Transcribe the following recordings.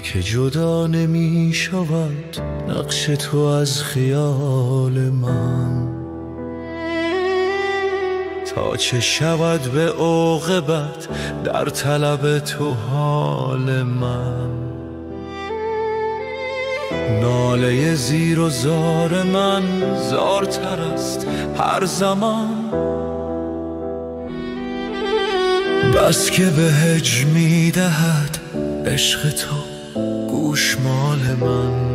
که جدا نمی شود نقش تو از خیال من، تا چه شود به عاقبت در طلب تو حال من. ناله زیر و زار من زارتر است هر زمان، بس که به هج می دهد عشق تو گوشمال من.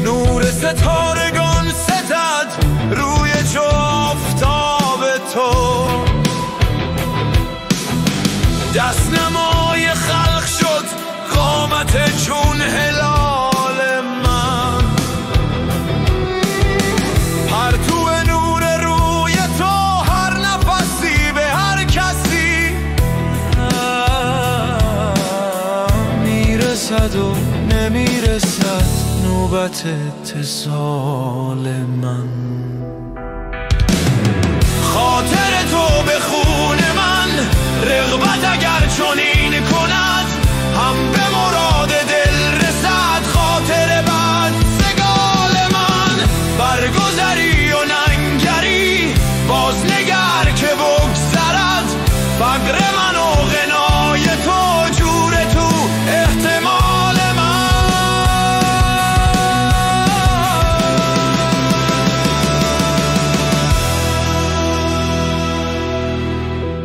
نور ستارگان ستد روی چو آفتاب تو، دست نمای خلق شد قامت چون هلال من. پرتو نور روی تو هر نفسی به هر کسی میرسد و نمیرسد نوبت اتصال من. خاطر تو به خون من رغبت اگر چنین کند، هم به مراد دل رسد خاطر بد سگال من. برگذری و ننگری باز نگر که بگذرد، فقر من و غنای تو جور تو احتمال من.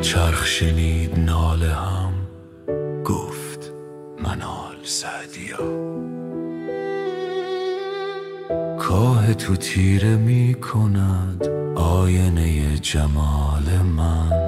چرخ شنید ناله هم گفت منال سعدیا، کاه تو تیره می کند آینه جمال من.